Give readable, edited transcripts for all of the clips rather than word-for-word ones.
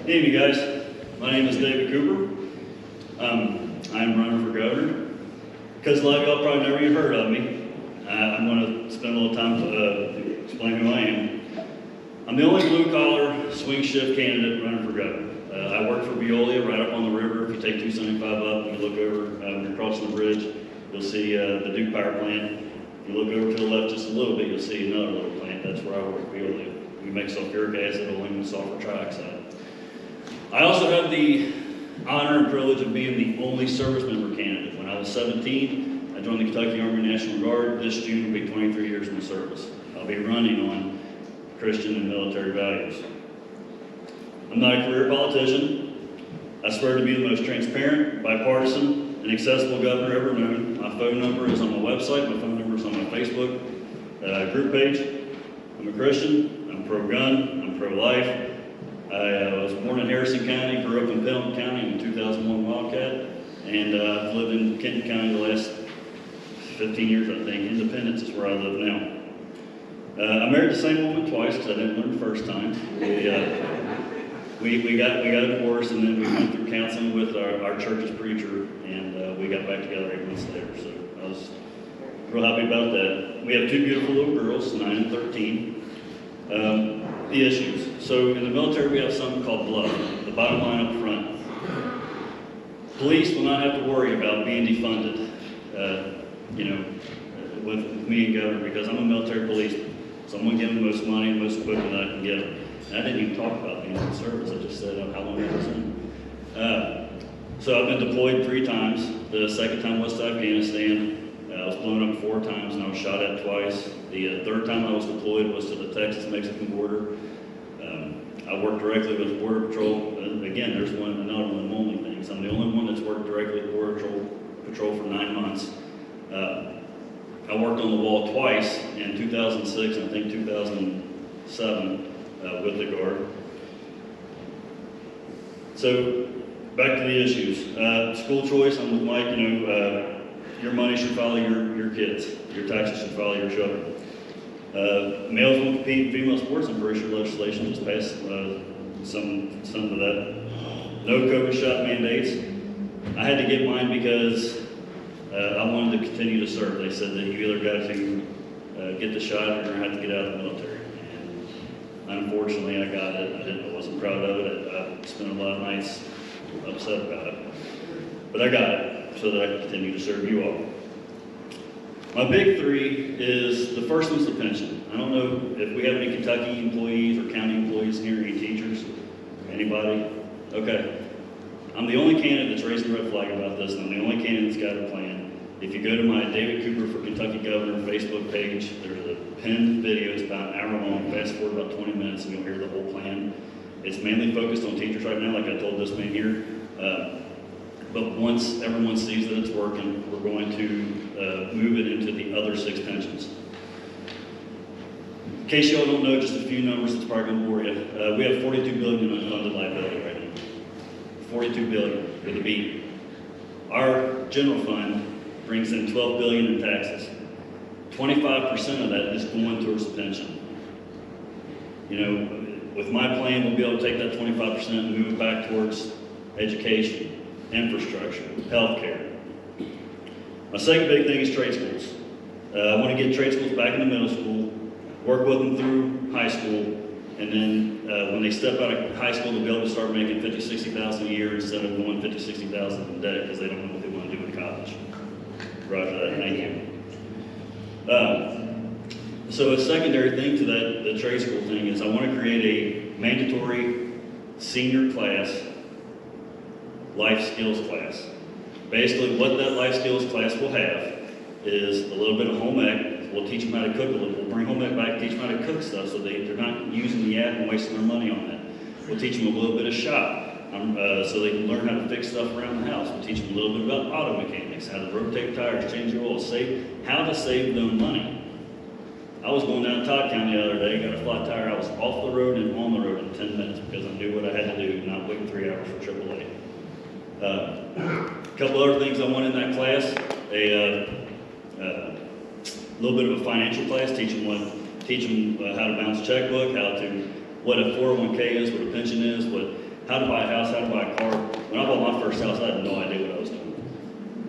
Evening, guys. My name is David Cooper. I'm running for governor. Because a lot of y'all probably never even heard of me, I'm going to spend a little time to explain who I am. I'm the only blue-collar swing shift candidate running for governor. I work for Veolia right up on the river. If you take 275 up and you look over, when you're crossing the bridge, you'll see the Duke Power Plant. If you look over to the left just a little bit, you'll see another little plant. That's where I work at Veolia. We make sulfuric acid, aluminum, sulfur trioxide. I also have the honor and privilege of being the only service member candidate. When I was 17, I joined the Kentucky Army National Guard. This June will be 23 years in the service. I'll be running on Christian and military values. I'm not a career politician. I swear to be the most transparent, bipartisan, and accessible governor ever known. My phone number is on my website. My phone number is on my Facebook group page. I'm a Christian. I'm pro-gun. I'm pro-life. I was born in Harrison County, grew up in Pelham County in 2001 Wildcat, and I've lived in Kenton County the last 15 years, I think. Independence is where I live now. I married the same woman twice because I didn't learn the first time. We got a divorce, and then we went through counseling with our church's preacher, and we got back together 8 months later. So I was real happy about that. We have two beautiful little girls, 9 and 13. The issues. So in the military, we have something called blood, the bottom line up front. Police will not have to worry about being defunded, with me and governor, because I'm a military policeman. So I'm going to give them the most money and most equipment that I can give them. And I didn't even talk about being in the service. I just said how long I was in. So I've been deployed 3 times. The second time was to Afghanistan. I was blown up 4 times and I was shot at twice. The third time I was deployed was to the Texas-Mexican border. I worked directly with Border Patrol. Again, there's another one of the only things. I'm the only one that's worked directly with Border Patrol for 9 months. I worked on the wall twice in 2006 and I think 2007 with the Guard. So back to the issues. School choice, I'm with Mike, your money should follow your kids. Your taxes should follow your children. Males won't compete in female sports. I'm pretty sure legislation just passed some of that. No COVID shot mandates. I had to get mine because I wanted to continue to serve. They said that you either got to get the shot or you're going to have to get out of the military. And unfortunately, I got it. I wasn't proud of it. I spent a lot of nights upset about it. But I got it so that I can continue to serve you all. My big 3 is, the first one's the pension. I don't know if we have any Kentucky employees or county employees here, any teachers, anybody? Okay. I'm the only candidate that's raising the red flag about this, and I'm the only candidate that's got a plan. If you go to my David Cooper for Kentucky Governor Facebook page, there's a pinned video. It's about an hour long. Fast forward about 20 minutes and you'll hear the whole plan. It's mainly focused on teachers right now, like I told this man here. But once everyone sees that it's working, we're going to move it into the other 6 pensions. In case y'all don't know, just a few numbers that's probably going to bore you. We have $42 billion in unfunded liability right now. $42 billion with a B. Our general fund brings in $12 billion in taxes. 25% of that is going towards the pension. With my plan, we'll be able to take that 25% and move it back towards education, infrastructure, healthcare. My second big thing is trade schools. I want to get trade schools back into middle school, work with them through high school, and then when they step out of high school, they'll be able to start making $50,000, $60,000 a year instead of going $50,000, $60,000 in debt because they don't know what they want to do in college. Roger that, thank you. So a secondary thing to that, the trade school thing, is I want to create a mandatory senior class, life skills class. Basically what that life skills class will have is a little bit of home ec. We'll teach them how to cook a little. We'll bring home ec back, teach them how to cook stuff so they're not using the app and wasting their money on that. We'll teach them a little bit of shop so they can learn how to fix stuff around the house. We'll teach them a little bit about auto mechanics, how to rotate tires, change the oil, how to save them money. I was going down to Todd County the other day, got a flat tire. I was off the road and on the road in 10 minutes because I knew what I had to do, not waiting 3 hours for AAA. A couple other things I want in that class, a little bit of a financial class, teach them how to balance a checkbook, what a 401k is, what a pension is, how to buy a house, how to buy a car. When I bought my first house, I had no idea what I was doing.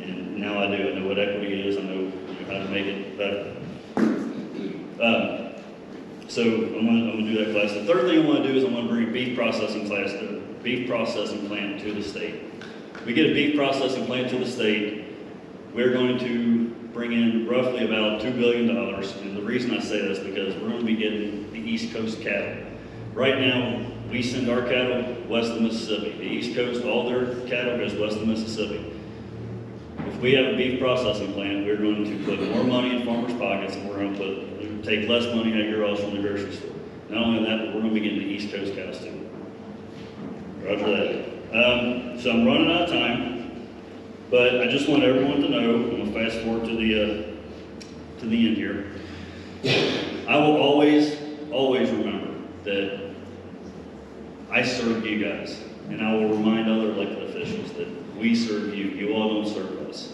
And now I do. I know what equity is. I know how to make it better. So I'm gonna do that class. The third thing I want to do is I'm going to bring a beef processing plant to the state. If we get a beef processing plant to the state, we're going to bring in roughly about $2 billion. And the reason I say this is because we're going to be getting the East Coast cattle. Right now, we send our cattle west of Mississippi. The East Coast, all their cattle goes west of Mississippi. If we have a beef processing plant, we're going to put more money in farmers' pockets, and we're going to take less money out of your house from the grocery store. Not only that, but we're going to be getting the East Coast cows too. Roger that. So I'm running out of time, but I just want everyone to know, I'm going to fast forward to the end here. I will always remember that I serve you guys, and I will remind other elected officials that we serve you. You all don't serve us.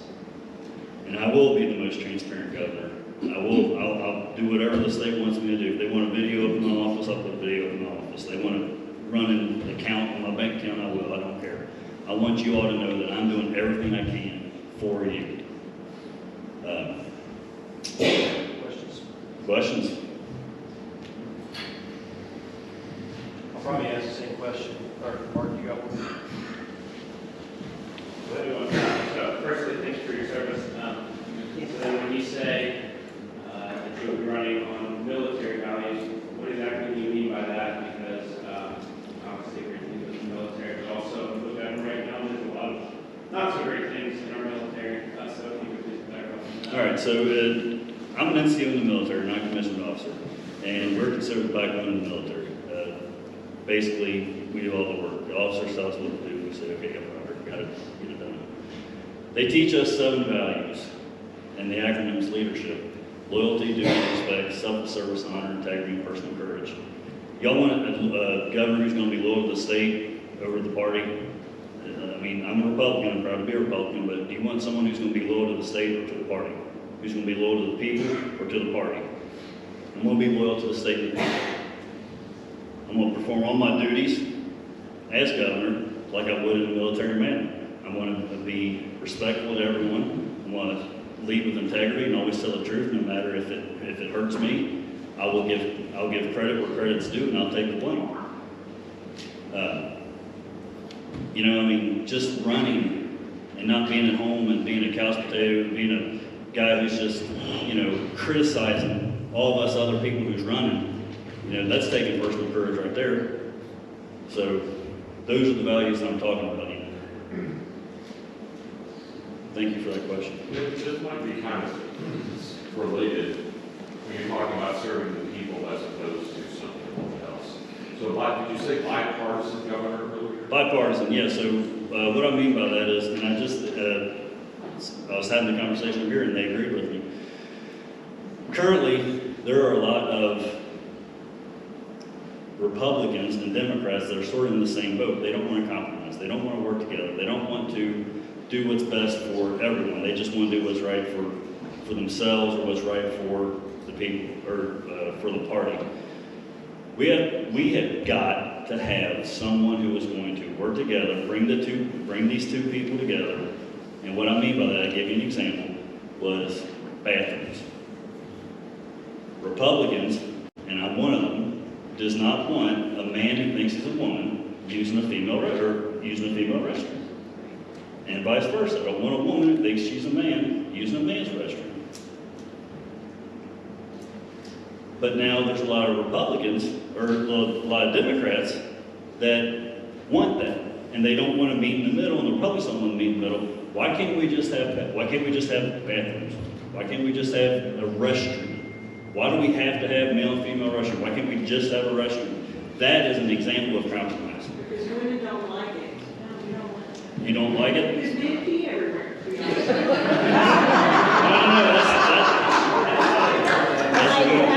And I will be the most transparent governor. I'll do whatever the state wants me to do. If they want a video of my office, I'll put a video of my office. They want to run an account on my bank account, I will. I don't care. I want you all to know that I'm doing everything I can for you. Questions? I'll probably ask the same question. Or Mark, you got one? So firstly, thanks for your service. So then when you say that you'll be running on military values, what exactly do you mean by that? Because obviously we're dealing with the military, but also look at them right now, there's a lot of not so great things in our military. So if you could please back up. All right, so I'm an NCO in the military, not a commissioned officer, and we're considered the backbone in the military. Basically, we do all the work. The officer tells us what to do. We say, okay, got to get it done. They teach us 7 values, and the acronym is leadership: loyalty, duty, respect, self-service, honor, integrity, and personal courage. Y'all want a governor who's going to be loyal to the state over the party? I mean, I'm a Republican. I'm proud to be a Republican, but do you want someone who's going to be loyal to the state or to the party? Who's going to be loyal to the people or to the party? I'm going to be loyal to the state and the people. I'm going to perform all my duties as governor like I would in a military manner. I want to be respectful to everyone. I want to lead with integrity and always tell the truth, no matter if it hurts me. I'll give credit where credit's due, and I'll take the blame. Just running and not being at home and being a couch potato and being a guy who's just, criticizing all of us other people who's running, that's taking personal courage right there. So those are the values I'm talking about. Thank you for that question. This might be kind of related when you're talking about serving the people as opposed to something else. So did you say bipartisan, Governor, earlier? Bipartisan, yeah. So what I mean by that is, and I was having a conversation here and they agreed with me. Currently, there are a lot of Republicans and Democrats that are sort of in the same boat. They don't want to compromise. They don't want to work together. They don't want to do what's best for everyone. They just want to do what's right for themselves or what's right for the people or for the party. We have got to have someone who is going to work together, bring these two people together. And what I mean by that, I'll give you an example, was bathrooms. Republicans, and I'm one of them, does not want a man who thinks he's a woman using a female restroom. And vice versa. I don't want a woman who thinks she's a man using a man's restroom. But now there's a lot of Republicans, or a lot of Democrats, that want that. And they don't want to meet in the middle, and the Republicans don't want to meet in the middle. Why can't we just have bathrooms? Why can't we just have a restroom? Why do we have to have male and female restroom? Why can't we just have a restroom? That is an example of compromise. Because women don't like it. No, we don't want it. You don't like it? Because men pee everywhere. No, that's